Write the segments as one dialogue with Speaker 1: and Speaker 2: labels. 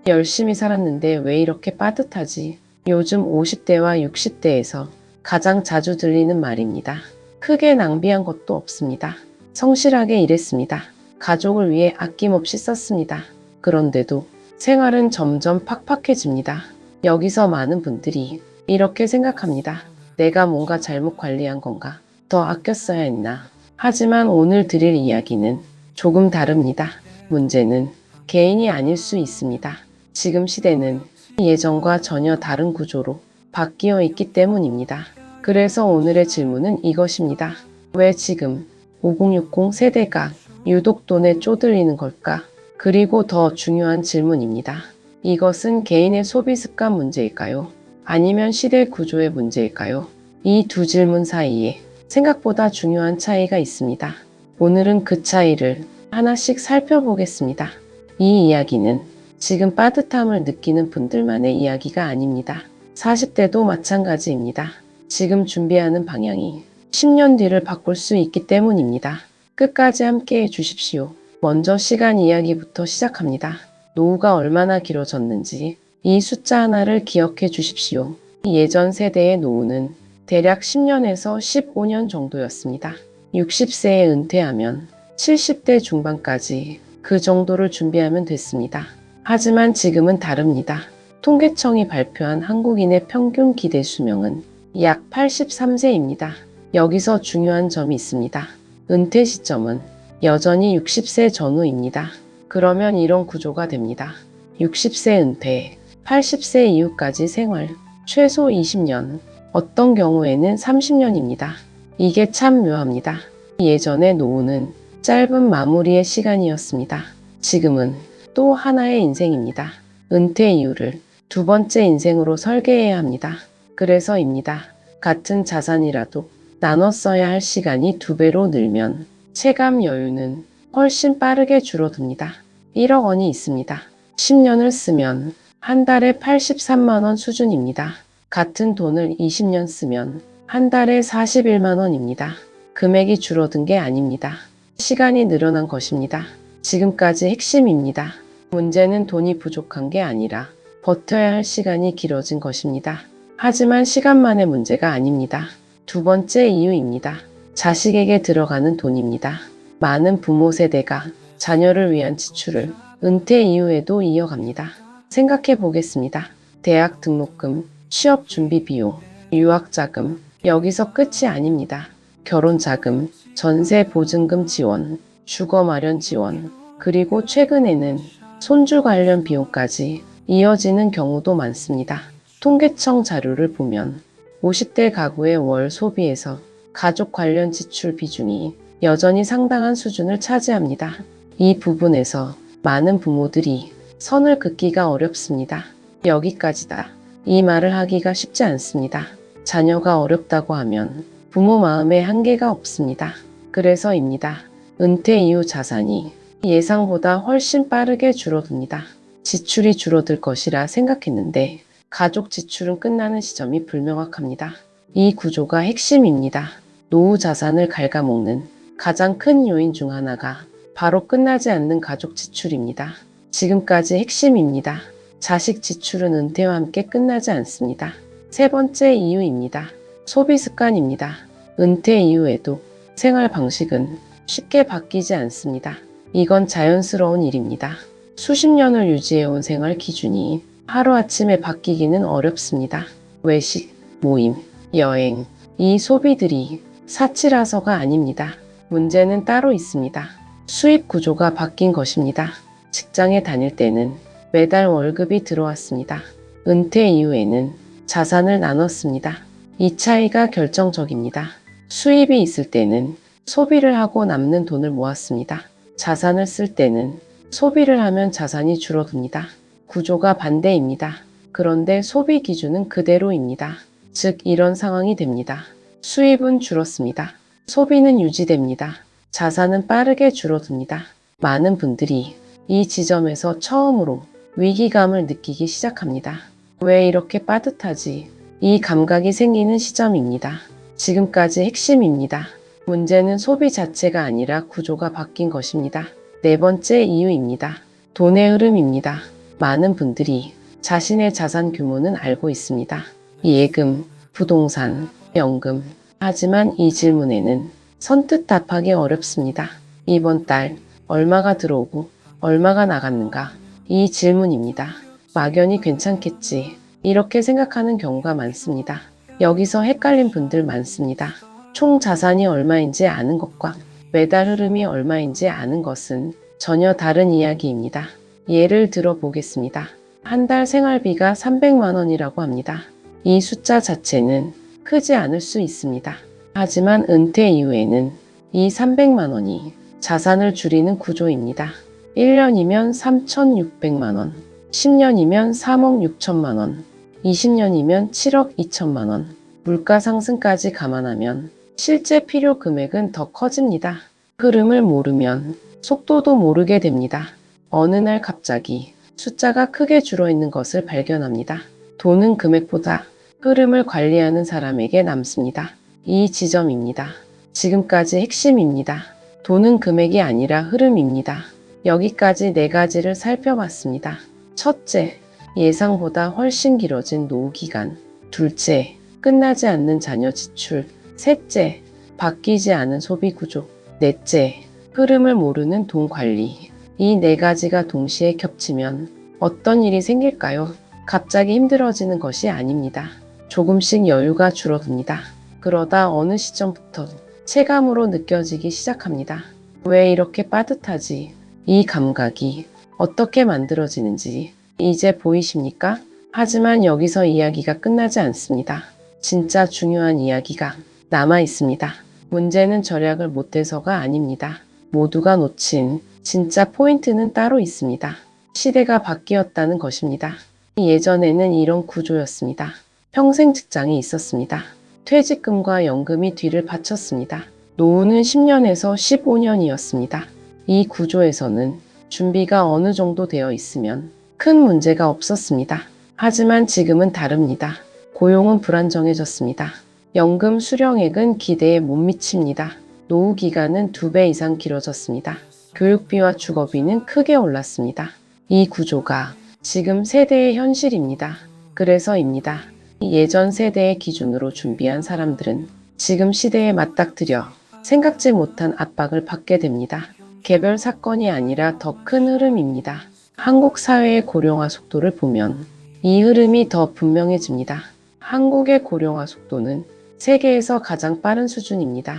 Speaker 1: 열심히 살았는데 왜 이렇게 빠듯하지? 요즘 50대와 60대에서 가장 자주 들리는 말입니다. 크게 낭비한 것도 없습니다. 성실하게 일했습니다. 가족을 위해 아낌없이 썼습니다. 그런데도 생활은 점점 팍팍해집니다. 여기서 많은 분들이 이렇게 생각합니다. 내가 뭔가 잘못 관리한 건가? 더 아꼈어야 했나? 하지만 오늘 드릴 이야기는 조금 다릅니다. 문제는 개인이 아닐 수 있습니다. 지금 시대는 예전과 전혀 다른 구조로 바뀌어 있기 때문입니다. 그래서 오늘의 질문은 이것입니다. 왜 지금 5060 세대가 유독 돈에 쪼들리는 걸까? 그리고 더 중요한 질문입니다. 이것은 개인의 소비 습관 문제일까요? 아니면 시대 구조의 문제일까요? 이 두 질문 사이에 생각보다 중요한 차이가 있습니다. 오늘은 그 차이를 하나씩 살펴보겠습니다. 이 이야기는 지금 빠듯함을 느끼는 분들만의 이야기가 아닙니다. 40대도 마찬가지입니다. 지금 준비하는 방향이 10년 뒤를 바꿀 수 있기 때문입니다. 끝까지 함께 해주십시오. 먼저 시간 이야기부터 시작합니다. 노후가 얼마나 길어졌는지 이 숫자 하나를 기억해 주십시오. 예전 세대의 노후는 대략 10년에서 15년 정도였습니다. 60세에 은퇴하면 70대 중반까지 그 정도를 준비하면 됐습니다. 하지만 지금은 다릅니다. 통계청이 발표한 한국인의 평균 기대 수명은 약 83세입니다. 여기서 중요한 점이 있습니다. 은퇴 시점은 여전히 60세 전후입니다. 그러면 이런 구조가 됩니다. 60세 은퇴, 80세 이후까지 생활, 최소 20년, 어떤 경우에는 30년입니다. 이게 참 묘합니다. 예전의 노후는 짧은 마무리의 시간이었습니다. 지금은 또 하나의 인생입니다. 은퇴 이후를 두 번째 인생으로 설계해야 합니다. 그래서입니다. 같은 자산이라도 나눠 써야 할 시간이 2배로 늘면 체감 여유는 훨씬 빠르게 줄어듭니다. 1억 원이 있습니다. 10년을 쓰면 한 달에 83만 원 수준입니다. 같은 돈을 20년 쓰면 한 달에 41만 원입니다. 금액이 줄어든 게 아닙니다. 시간이 늘어난 것입니다. 지금까지 핵심입니다. 문제는 돈이 부족한 게 아니라 버텨야 할 시간이 길어진 것입니다. 하지만 시간만의 문제가 아닙니다. 두 번째 이유입니다. 자식에게 들어가는 돈입니다. 많은 부모 세대가 자녀를 위한 지출을 은퇴 이후에도 이어갑니다. 생각해 보겠습니다. 대학 등록금, 취업 준비 비용, 유학 자금, 여기서 끝이 아닙니다. 결혼 자금, 전세 보증금 지원, 주거 마련 지원, 그리고 최근에는 손주 관련 비용까지 이어지는 경우도 많습니다. 통계청 자료를 보면 50대 가구의 월 소비에서 가족 관련 지출 비중이 여전히 상당한 수준을 차지합니다. 이 부분에서 많은 부모들이 선을 긋기가 어렵습니다. 여기까지다. 이 말을 하기가 쉽지 않습니다. 자녀가 어렵다고 하면 부모 마음에 한계가 없습니다. 그래서입니다. 은퇴 이후 자산이 예상보다 훨씬 빠르게 줄어듭니다. 지출이 줄어들 것이라 생각했는데 가족 지출은 끝나는 시점이 불명확합니다. 이 구조가 핵심입니다. 노후 자산을 갉아먹는 가장 큰 요인 중 하나가 바로 끝나지 않는 가족 지출입니다. 지금까지 핵심입니다. 자식 지출은 은퇴와 함께 끝나지 않습니다. 세 번째 이유입니다. 소비 습관입니다. 은퇴 이후에도 생활 방식은 쉽게 바뀌지 않습니다. 이건 자연스러운 일입니다. 수십 년을 유지해온 생활 기준이 하루아침에 바뀌기는 어렵습니다. 외식, 모임, 여행, 이 소비들이 사치라서가 아닙니다. 문제는 따로 있습니다. 수입 구조가 바뀐 것입니다. 직장에 다닐 때는 매달 월급이 들어왔습니다. 은퇴 이후에는 자산을 나눴습니다. 이 차이가 결정적입니다. 수입이 있을 때는 소비를 하고 남는 돈을 모았습니다. 자산을 쓸 때는 소비를 하면 자산이 줄어듭니다. 구조가 반대입니다. 그런데 소비 기준은 그대로입니다. 즉 이런 상황이 됩니다. 수입은 줄었습니다. 소비는 유지됩니다. 자산은 빠르게 줄어듭니다. 많은 분들이 이 지점에서 처음으로 위기감을 느끼기 시작합니다. 왜 이렇게 빠듯하지? 이 감각이 생기는 시점입니다. 지금까지 핵심입니다. 문제는 소비 자체가 아니라 구조가 바뀐 것입니다. 네 번째 이유입니다. 돈의 흐름입니다. 많은 분들이 자신의 자산 규모는 알고 있습니다. 예금, 부동산, 연금. 하지만 이 질문에는 선뜻 답하기 어렵습니다. 이번 달 얼마가 들어오고 얼마가 나갔는가? 이 질문입니다. 막연히 괜찮겠지. 이렇게 생각하는 경우가 많습니다. 여기서 헷갈린 분들 많습니다. 총 자산이 얼마인지 아는 것과 매달 흐름이 얼마인지 아는 것은 전혀 다른 이야기입니다. 예를 들어 보겠습니다. 한 달 생활비가 300만 원이라고 합니다. 이 숫자 자체는 크지 않을 수 있습니다. 하지만 은퇴 이후에는 이 300만 원이 자산을 줄이는 구조입니다. 1년이면 3,600만 원, 10년이면 3억 6천만 원, 20년이면 7억 2천만 원, 물가 상승까지 감안하면 실제 필요 금액은 더 커집니다. 흐름을 모르면 속도도 모르게 됩니다. 어느 날 갑자기 숫자가 크게 줄어있는 것을 발견합니다. 돈은 금액보다 흐름을 관리하는 사람에게 남습니다. 이 지점입니다. 지금까지 핵심입니다. 돈은 금액이 아니라 흐름입니다. 여기까지 4가지를 살펴봤습니다. 첫째, 예상보다 훨씬 길어진 노후 기간. 둘째, 끝나지 않는 자녀 지출. 셋째, 바뀌지 않은 소비 구조. 넷째, 흐름을 모르는 돈 관리. 이 4가지가 동시에 겹치면 어떤 일이 생길까요? 갑자기 힘들어지는 것이 아닙니다. 조금씩 여유가 줄어듭니다. 그러다 어느 시점부터 체감으로 느껴지기 시작합니다. 왜 이렇게 빠듯하지? 이 감각이 어떻게 만들어지는지 이제 보이십니까? 하지만 여기서 이야기가 끝나지 않습니다. 진짜 중요한 이야기가 남아 있습니다. 문제는 절약을 못해서가 아닙니다. 모두가 놓친 진짜 포인트는 따로 있습니다. 시대가 바뀌었다는 것입니다. 예전에는 이런 구조였습니다. 평생 직장이 있었습니다. 퇴직금과 연금이 뒤를 바쳤습니다. 노후는 10년에서 15년이었습니다. 이 구조에서는 준비가 어느 정도 되어 있으면 큰 문제가 없었습니다. 하지만 지금은 다릅니다. 고용은 불안정해졌습니다. 연금 수령액은 기대에 못 미칩니다. 노후 기간은 2배 이상 길어졌습니다. 교육비와 주거비는 크게 올랐습니다. 이 구조가 지금 세대의 현실입니다. 그래서입니다. 예전 세대의 기준으로 준비한 사람들은 지금 시대에 맞닥뜨려 생각지 못한 압박을 받게 됩니다. 개별 사건이 아니라 더 큰 흐름입니다. 한국 사회의 고령화 속도를 보면 이 흐름이 더 분명해집니다. 한국의 고령화 속도는 세계에서 가장 빠른 수준입니다.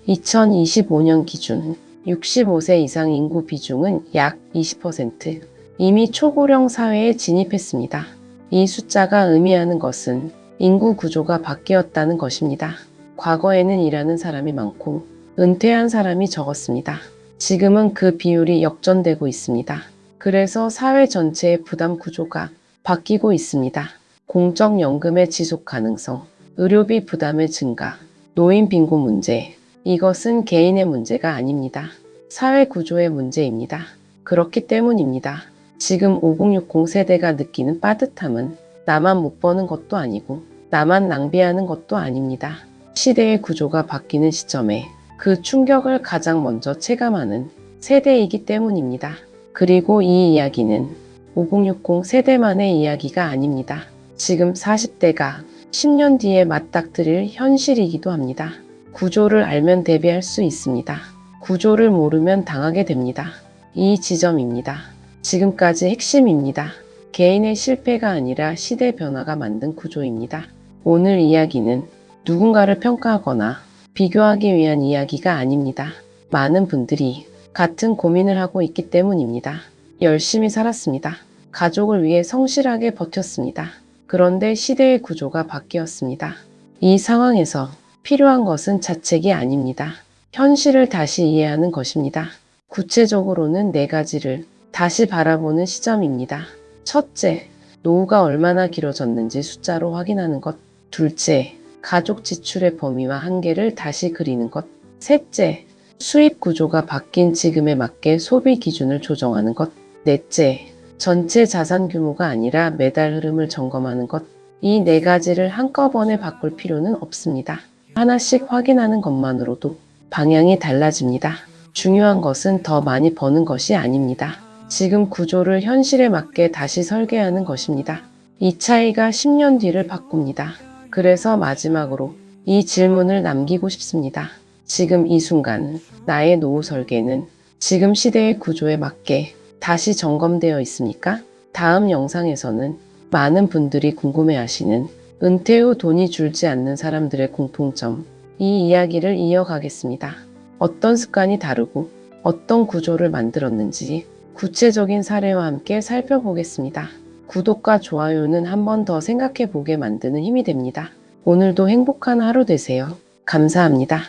Speaker 1: 2025년 기준 65세 이상 인구 비중은 약 20%, 이미 초고령 사회에 진입했습니다. 이 숫자가 의미하는 것은 인구 구조가 바뀌었다는 것입니다. 과거에는 일하는 사람이 많고 은퇴한 사람이 적었습니다. 지금은 그 비율이 역전되고 있습니다. 그래서 사회 전체의 부담 구조가 바뀌고 있습니다. 공적연금의 지속 가능성, 의료비 부담의 증가, 노인 빈곤 문제, 이것은 개인의 문제가 아닙니다. 사회 구조의 문제입니다. 그렇기 때문입니다. 지금 5060 세대가 느끼는 빠듯함은 나만 못 버는 것도 아니고 나만 낭비하는 것도 아닙니다. 시대의 구조가 바뀌는 시점에 그 충격을 가장 먼저 체감하는 세대이기 때문입니다. 그리고 이 이야기는 5060 세대만의 이야기가 아닙니다. 지금 40대가 10년 뒤에 맞닥뜨릴 현실이기도 합니다. 구조를 알면 대비할 수 있습니다. 구조를 모르면 당하게 됩니다. 이 지점입니다. 지금까지 핵심입니다. 개인의 실패가 아니라 시대 변화가 만든 구조입니다. 오늘 이야기는 누군가를 평가하거나 비교하기 위한 이야기가 아닙니다. 많은 분들이 같은 고민을 하고 있기 때문입니다. 열심히 살았습니다. 가족을 위해 성실하게 버텼습니다. 그런데 시대의 구조가 바뀌었습니다. 이 상황에서 필요한 것은 자책이 아닙니다. 현실을 다시 이해하는 것입니다. 구체적으로는 4가지를 다시 바라보는 시점입니다. 첫째, 노후가 얼마나 길어졌는지 숫자로 확인하는 것. 둘째, 가족 지출의 범위와 한계를 다시 그리는 것. 셋째, 수입 구조가 바뀐 지금에 맞게 소비 기준을 조정하는 것. 넷째, 전체 자산 규모가 아니라 매달 흐름을 점검하는 것. 이 4가지를 한꺼번에 바꿀 필요는 없습니다. 하나씩 확인하는 것만으로도 방향이 달라집니다. 중요한 것은 더 많이 버는 것이 아닙니다. 지금 구조를 현실에 맞게 다시 설계하는 것입니다. 이 차이가 10년 뒤를 바꿉니다. 그래서 마지막으로 이 질문을 남기고 싶습니다. 지금 이 순간 나의 노후 설계는 지금 시대의 구조에 맞게 다시 점검되어 있습니까? 다음 영상에서는 많은 분들이 궁금해하시는 은퇴 후 돈이 줄지 않는 사람들의 공통점, 이 이야기를 이어가겠습니다. 어떤 습관이 다르고 어떤 구조를 만들었는지 구체적인 사례와 함께 살펴보겠습니다. 구독과 좋아요는 한 번 더 생각해 보게 만드는 힘이 됩니다. 오늘도 행복한 하루 되세요. 감사합니다.